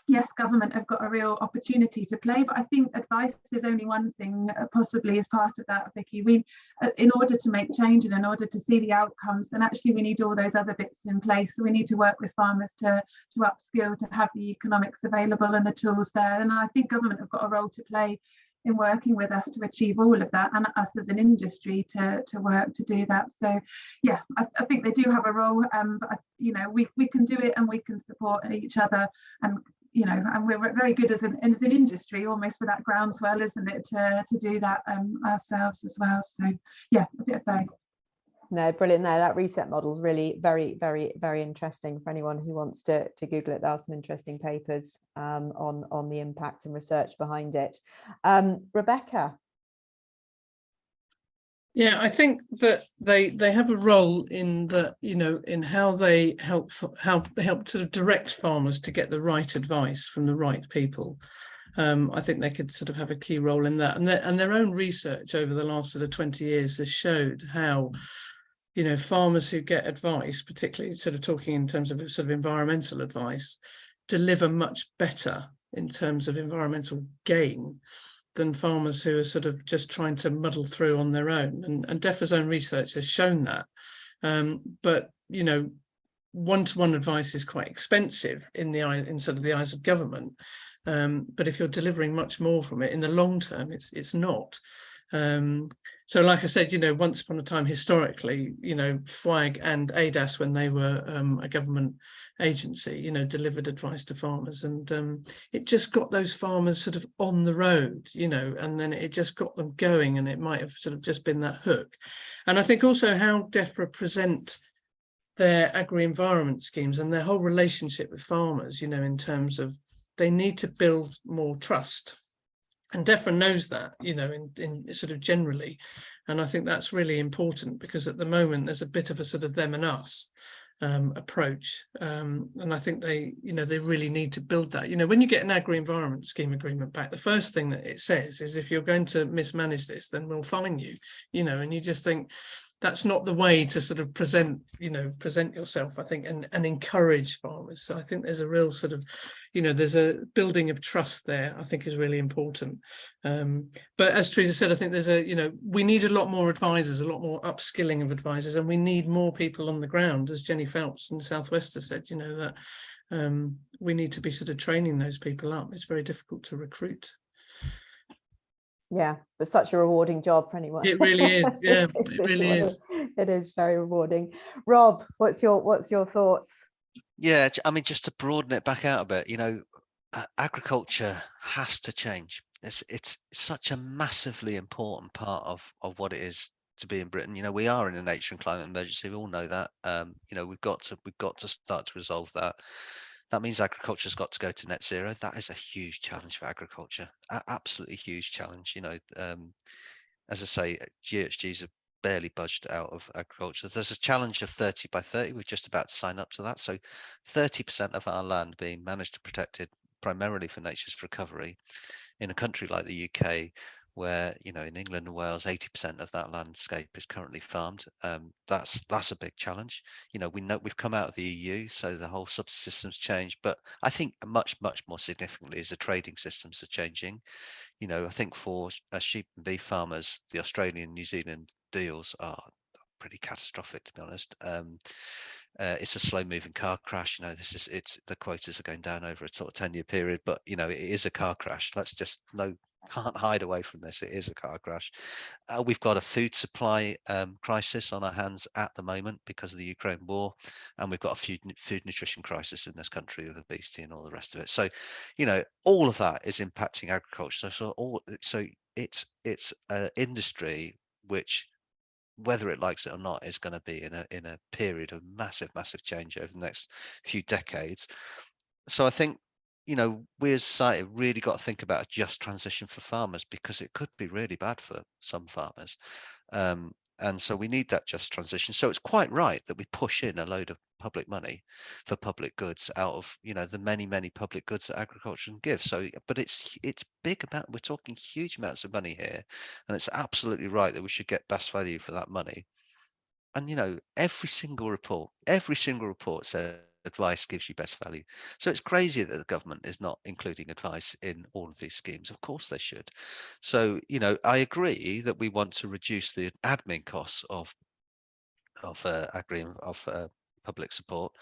S4: yes, government have got a real opportunity to play, but I think advice is only one thing, possibly as part of that, Vicky. We, in order to make change and in order to see the outcomes, then actually we need all those other bits in place. So we need to work with farmers to upskill, to have the economics available and the tools there. And I think government have got a role to play in working with us to achieve all of that, and us as an industry to work to do that. So yeah, I think they do have a role, but we can do it, and we can support each other, and and we're very good as an industry, almost for that groundswell, isn't it, to do that ourselves as well. So yeah, a bit of both.
S2: No, brilliant. No, that reset model is really very, very, very interesting for anyone who wants to Google it. There are some interesting papers on the impact and research behind it. Rebecca.
S3: Yeah, I think that they have a role in the, in how they help to direct farmers to get the right advice from the right people. I think they could sort of have a key role in that, and their own research over the last sort of 20 years has showed how farmers who get advice, particularly sort of talking in terms of sort of environmental advice, deliver much better in terms of environmental gain than farmers who are sort of just trying to muddle through on their own. And DEFRA's own research has shown that. But, you know, one-to-one advice is quite expensive in sort of the eyes of government. But if you're delivering much more from it in the long term, it's not. So like I said, you know, once upon a time, historically, you know, FWAG and ADAS, when they were a government agency, you know, delivered advice to farmers, and it just got those farmers sort of on the road, you know, and then it just got them going, and it might have sort of just been that hook. And I think also how DEFRA present their agri-environment schemes and their whole relationship with farmers, you know, in terms of they need to build more trust. And DEFRA knows that, you know, in sort of generally. And I think that's really important, because at the moment there's a bit of a sort of them and us approach. And I think they, you know, they really need to build that. You know, when you get an agri-environment scheme agreement back, the first thing that it says is, if you're going to mismanage this, then we'll fine you, you know, and you just think, that's not the way to sort of present yourself, I think, and encourage farmers. So I think there's a real sort of, you know, there's a building of trust there, I think, is really important. But as Teresa said, I think there's you know, we need a lot more advisors, a lot more upskilling of advisors, and we need more people on the ground, as Jenny Phelps in South West has said, you know, that we need to be sort of training those people up. It's very difficult to recruit.
S2: Yeah, but such a rewarding job for anyone.
S3: It really is. Yeah, it really is.
S2: It is very rewarding. Rob, what's your thoughts?
S5: Yeah, I mean, just to broaden it back out a bit, you know, agriculture has to change. It's such a massively important part of what it is to be in Britain. You know, we are in a nature and climate emergency. We all know that. You know, we've got to start to resolve that. That means agriculture's got to go to net zero. That is a huge challenge for agriculture, absolutely huge challenge. You know, as I say, GHGs are barely budged out of agriculture. There's a challenge of 30 by 30. We're just about to sign up to that. So 30% of our land being managed and protected primarily for nature's recovery. In a country like the UK, where, you know, in England and Wales, 80% of that landscape is currently farmed. That's a big challenge. You know we've come out of the EU, so the whole subsystem's changed. But I think much more significantly is the trading systems are changing. You know, I think for sheep and beef farmers, the Australian, New Zealand deals are pretty catastrophic, to be honest. It's a slow moving car crash. You know, the quotas are going down over a sort of 10-year period, but you know, it is a car crash. Can't hide away from this. It is a car crash. We've got a food supply crisis on our hands at the moment because of the Ukraine war, and we've got a food nutrition crisis in this country with obesity and all the rest of it. So, you know, all of that is impacting agriculture. So it's an industry which, whether it likes it or not, is going to be in a period of massive change over the next few decades. So I think, you know, we as society really got to think about a just transition for farmers, because it could be really bad for some farmers. And so we need that just transition. So it's quite right that we push in a load of public money for public goods out of, you know, the many public goods that agriculture can give. So, but it's big amount. We're talking huge amounts of money here, and it's absolutely right that we should get best value for that money. And, you know, every single report says advice gives you best value. So it's crazy that the government is not including advice in all of these schemes. Of course they should. So, you know, I agree that we want to reduce the admin costs of public support,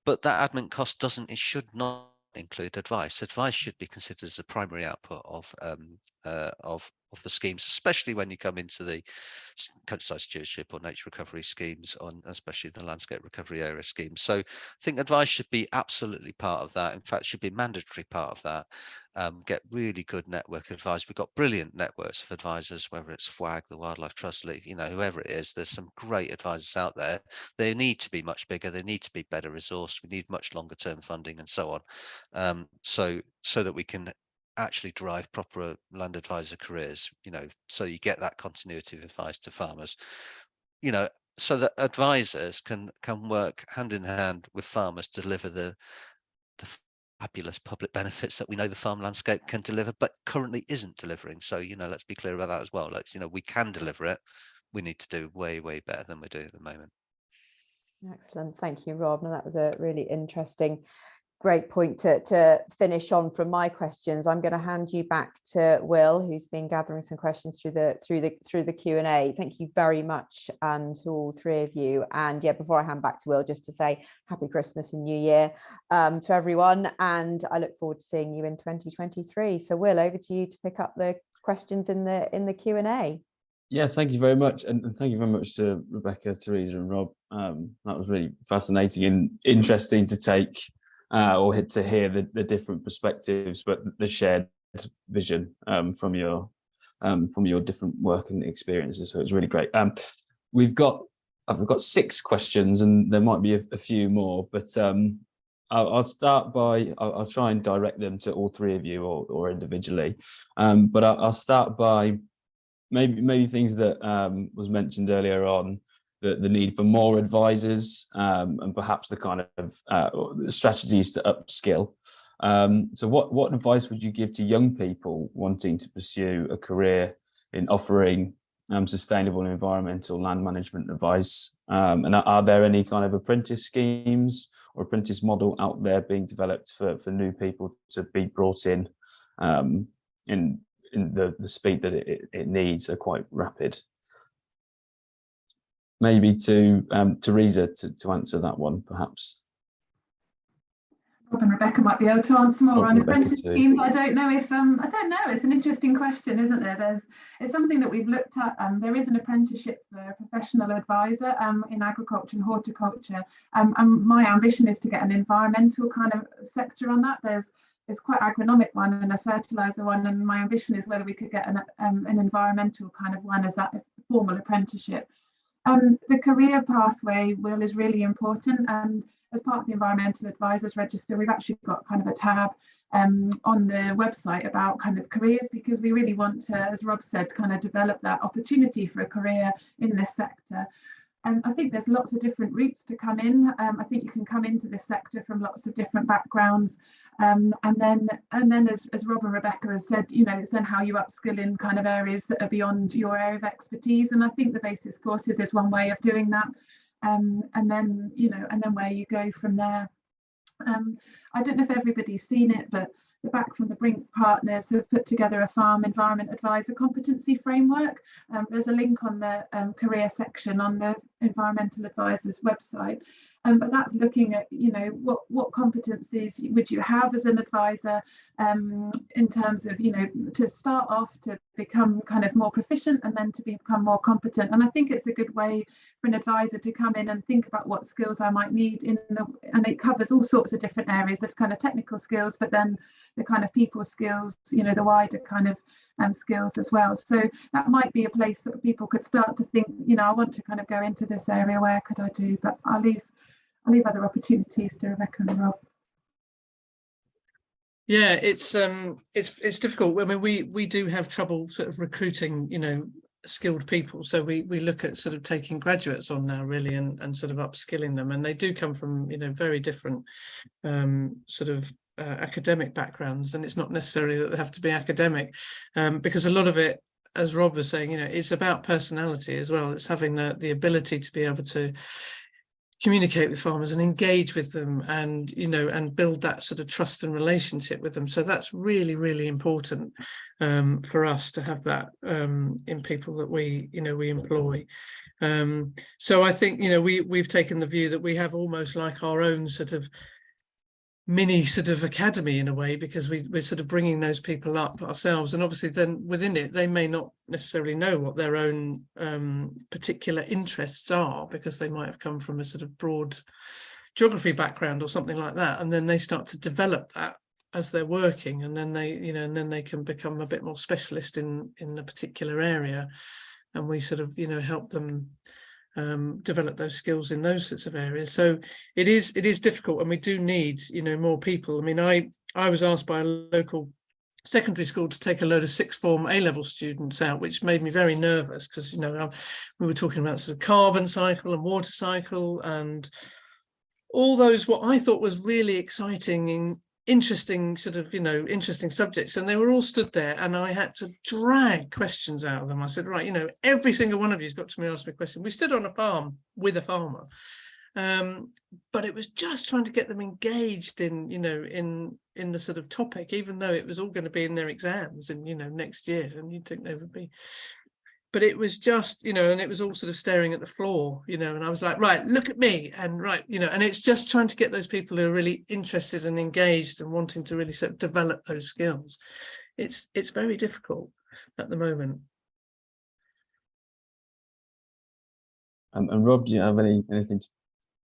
S5: but that admin cost should not include advice. Advice should be considered as a primary output of the schemes, especially when you come into the countryside stewardship or nature recovery schemes, especially the landscape recovery area schemes. So I think advice should be absolutely part of that. In fact, should be a mandatory part of that. Get really good network advice. We've got brilliant networks of advisors, whether it's FWAG, the Wildlife Trust League, you know, whoever it is. There's some great advisors out there. They need to be much bigger. They need to be better resourced. We need much longer term funding and so on. So that we can actually drive proper land advisor careers, you know, so you get that continuity of advice to farmers, you know, so that advisors can work hand in hand with farmers to deliver the fabulous public benefits that we know the farm landscape can deliver, but currently isn't delivering. So, you know, let's be clear about that as well. You know, we can deliver it. We need to do way better than we're doing at the moment.
S2: Excellent. Thank you, Rob. And that was a really interesting great point to finish on from my questions. I'm going to hand you back to Will, who's been gathering some questions through the Q&A. Thank you very much to all three of you. And yeah, before I hand back to Will, just to say Happy Christmas and New Year to everyone, and I look forward to seeing you in 2023. So Will, over to you to pick up the questions in the Q&A.
S1: Yeah, thank you very much, and thank you very much to Rebecca, Teresa, and Rob. That was really fascinating and interesting to take or to hear the different perspectives, but the shared vision from your different work and experiences. So it was really great. I've got 6 questions, and there might be a few more, but I'll start by I'll try and direct them to all three of you or individually. But I'll start by maybe things that was mentioned earlier on, the need for more advisors, and perhaps the kind of strategies to upskill. So what advice would you give to young people wanting to pursue a career in offering sustainable and environmental land management advice? And are there any kind of apprentice schemes or apprentice model out there being developed for new people to be brought in the speed that it needs are quite rapid? Maybe to Teresa to answer that one, perhaps.
S4: Rob and Rebecca might be able to answer more on apprentice schemes. I don't know. It's an interesting question, isn't there? It's something that we've looked at. There is an apprenticeship for a professional advisor in agriculture and horticulture. And my ambition is to get an environmental kind of sector on that. There's quite agronomic one and a fertilizer one, and my ambition is whether we could get an environmental kind of one as that formal apprenticeship. The career pathway, Will, is really important, and as part of the Environmental Advisors Register, we've actually got kind of a tab on the website about kind of careers, because we really want to, as Rob said, kind of develop that opportunity for a career in this sector. I think there's lots of different routes to come in. I think you can come into this sector from lots of different backgrounds. And then as Rob and Rebecca have said, it's then how you upskill in kind of areas that are beyond your area of expertise. And I think the basis courses is one way of doing that. And then where you go from there. I don't know if everybody's seen it, but the Back from the Brink partners have put together a farm environment advisor competency framework. There's a link on the career section on the Environmental Advisors website. But that's looking at, what competencies would you have as an advisor in terms of, to start off to become kind of more proficient and then to become more competent. And I think it's a good way for an advisor to come in and think about what skills I might need and it covers all sorts of different areas. That's kind of technical skills, but then the kind of people skills, the wider kind of skills as well. So that might be a place that people could start to think, I want to kind of go into this area, where could I do? But I'll leave other opportunities to Rebecca and Rob.
S3: Yeah, it's difficult. I mean, we do have trouble sort of recruiting, skilled people. So we look at sort of taking graduates on now, really, and sort of upskilling them. And they do come from, very different sort of academic backgrounds. And it's not necessarily that they have to be academic, because a lot of it, as Rob was saying, it's about personality as well. It's having the ability to be able to communicate with farmers and engage with them, and and build that sort of trust and relationship with them. So that's really, really important for us to have that in people that we employ. So I think we've taken the view that we have almost like our own sort of mini sort of academy in a way, because we're sort of bringing those people up ourselves, and obviously then within it they may not necessarily know what their own particular interests are, because they might have come from a sort of broad geography background or something like that, and then they start to develop that as they're working, and then they can become a bit more specialist in a particular area, and we sort of help them develop those skills in those sorts of areas. So it is difficult, and we do need more people. I mean, I was asked by a local secondary school to take a load of sixth form A-level students out, which made me very nervous, because we were talking about sort of carbon cycle and water cycle and all those what I thought was really exciting and interesting sort of interesting subjects, and they were all stood there, and I had to drag questions out of them. I said, right, every single one of you's got to ask me a question. We stood on a farm with a farmer, But it was just trying to get them engaged in, you know, in the sort of topic, even though it was all going to be in their exams and, you know, next year, and you'd think they would be. But it was just, you know, and it was all sort of staring at the floor, you know, and I was like, right, look at me, and right, you know, and it's just trying to get those people who are really interested and engaged and wanting to really sort of develop those skills. It's very difficult at the moment.
S1: And Rob, do you have anything to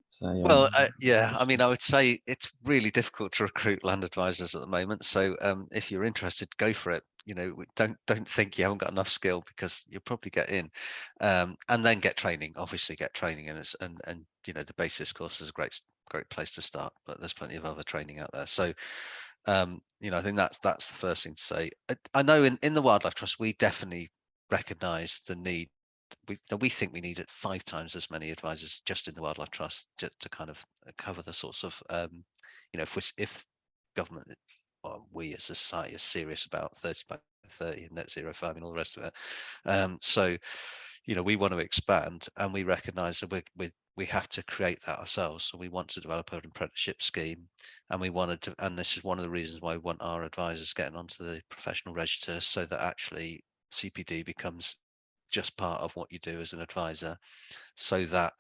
S1: say?
S5: Well, yeah, I mean, I would say it's really difficult to recruit land advisors at the moment. So if you're interested, go for it. You know, don't think you haven't got enough skill, because you'll probably get in, and then get training. Obviously, get training, and you know, the basis course is a great place to start. But there's plenty of other training out there. So you know, I think that's the first thing to say. I know in the Wildlife Trust, we definitely recognise the need. We think we need 5 times as many advisors just in the Wildlife Trust to kind of cover the sorts of, you know, if government, or we as a society, are serious about 30 by 30 and net zero farming, all the rest of it. So, you know, we want to expand, and we recognise that we have to create that ourselves. So we want to develop an apprenticeship scheme, and we wanted to, and this is one of the reasons why we want our advisors getting onto the professional register, so that actually CPD becomes just part of what you do as an advisor, so that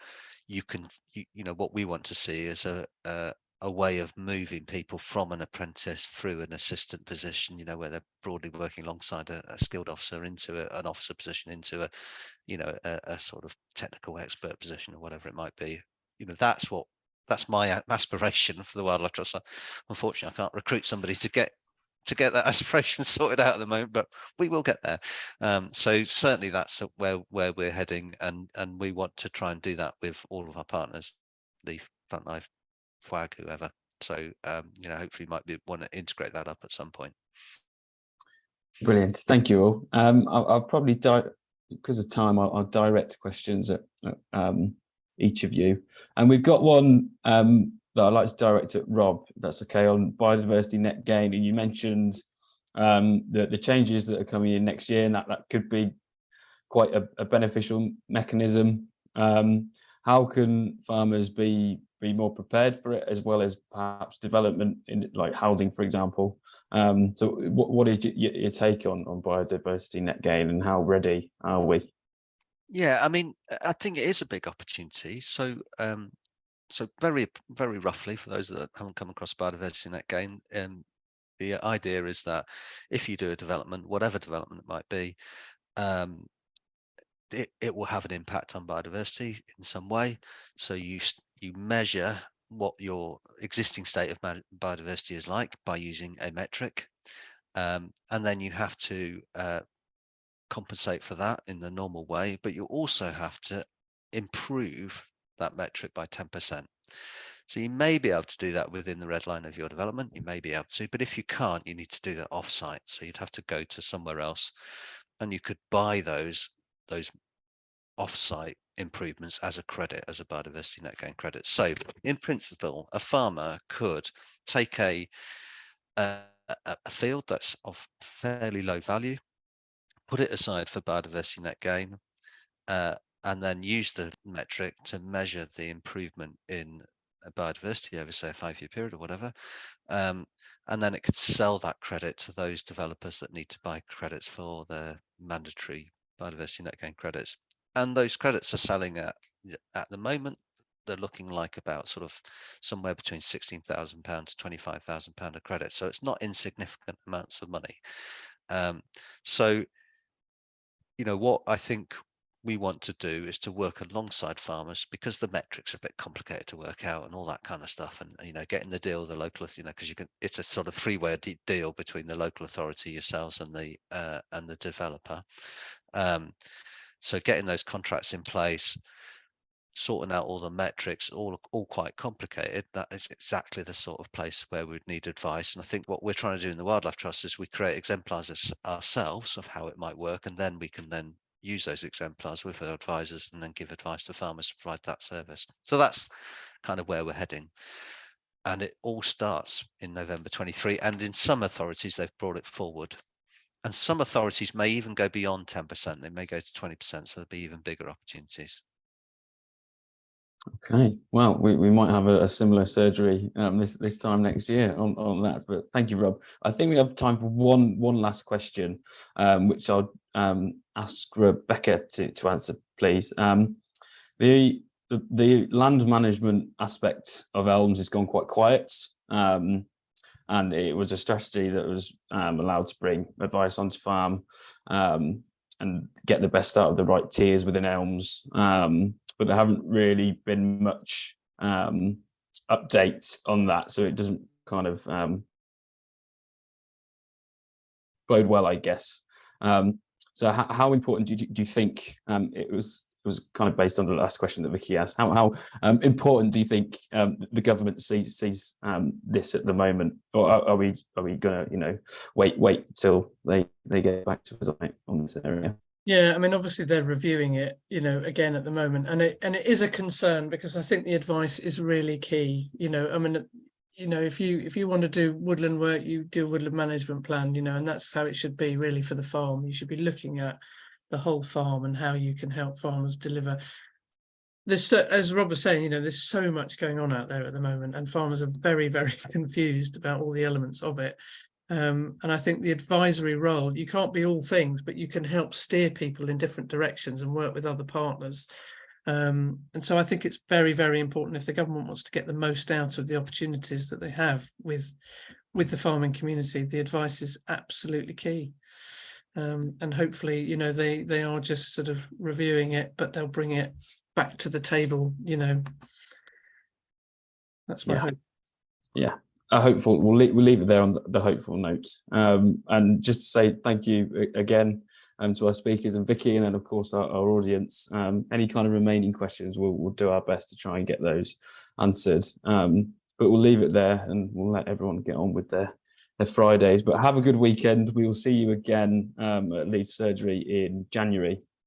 S5: you can, you know, what we want to see is a way of moving people from an apprentice through an assistant position, you know, where they're broadly working alongside a skilled officer, into an officer position, into a, you know, a sort of technical expert position, or whatever it might be. You know, that's my aspiration for the Wildlife Trust. Unfortunately, I can't recruit somebody to get that aspiration sorted out at the moment, but we will get there. So certainly that's where we're heading, and we want to try and do that with all of our partners, Leaf, Plant Life, Flag, whoever. So you know, hopefully might want to integrate that up at some point.
S1: Brilliant, thank you all. I'll probably because of time, I'll direct questions at each of you, and we've got one that I'd like to direct at Rob, if that's okay, on biodiversity net gain. And you mentioned the changes that are coming in next year, and that could be quite a beneficial mechanism. How can farmers be more prepared for it, as well as perhaps development in like housing, for example? So what is your take on biodiversity net gain, and how ready are we? Yeah,
S5: I mean, I think it is a big opportunity. So so very roughly, for those that haven't come across biodiversity net gain, the idea is that if you do a development, whatever development it might be, it will have an impact on biodiversity in some way. So you measure what your existing state of biodiversity is like by using a metric, and then you have to compensate for that in the normal way, but you also have to improve that metric by 10%. So you may be able to do that within the red line of your development, you may be able to, but if you can't, you need to do that off-site. So you'd have to go to somewhere else, and you could buy those off-site improvements as a credit, as a biodiversity net gain credit. So in principle, a farmer could take a field that's of fairly low value, put it aside for biodiversity net gain, and then use the metric to measure the improvement in biodiversity over, say, a 5-year period or whatever. And then it could sell that credit to those developers that need to buy credits for their mandatory biodiversity net gain credits. And those credits are selling at the moment, they're looking like about sort of somewhere between £16,000 to £25,000 a credit. So it's not insignificant amounts of money. So, you know, what I think we want to do is to work alongside farmers, because the metrics are a bit complicated to work out and all that kind of stuff, and you know, getting the deal with the local, you know, because you can, it's a sort of 3-way deal between the local authority, yourselves, and the developer. So getting those contracts in place, sorting out all the metrics, all quite complicated. That is exactly the sort of place where we'd need advice. And I think what we're trying to do in the Wildlife Trust is we create exemplars ourselves of how it might work, and then we can then use those exemplars with our advisors and then give advice to farmers to provide that service. So that's kind of where we're heading. And it all starts in November 23. And in some authorities, they've brought it forward. And some authorities may even go beyond 10%. They may go to 20%. So there'll be even bigger opportunities.
S1: Okay, well, we might have a similar surgery this time next year on that. But thank you, Rob. I think we have time for one last question, which I'll ask Rebecca to answer, please. The land management aspect of Elms has gone quite quiet, and it was a strategy that was allowed to bring advice onto farm and get the best out of the right tiers within Elms. But there haven't really been much updates on that, so it doesn't kind of bode well, I guess. So how important do you think it was kind of based on the last question that Vicky asked? How important do you think the government sees this at the moment, or are we going to wait till they get back to us on this area?
S3: Yeah, I mean, obviously they're reviewing it, again at the moment, and it is a concern, because I think the advice is really key. I mean, if you want to do woodland work, you do a woodland management plan, and that's how it should be really for the farm. You should be looking at the whole farm and how you can help farmers deliver. There's, as Rob was saying, there's so much going on out there at the moment, and farmers are very, very confused about all the elements of it. And I think the advisory role, you can't be all things, but you can help steer people in different directions and work with other partners. And so I think it's very, very important, if the government wants to get the most out of the opportunities that they have with the farming community, the advice is absolutely key. And hopefully, they are just sort of reviewing it, but they'll bring it back to the table. That's my hope. Yeah.
S1: Hopeful. We'll leave it there on the hopeful note. And just to say thank you again to our speakers and Vicky, and then of course our audience. Any kind of remaining questions, we'll do our best to try and get those answered. But we'll leave it there, and we'll let everyone get on with their Fridays. But have a good weekend. We will see you again at Leaf Surgery in January.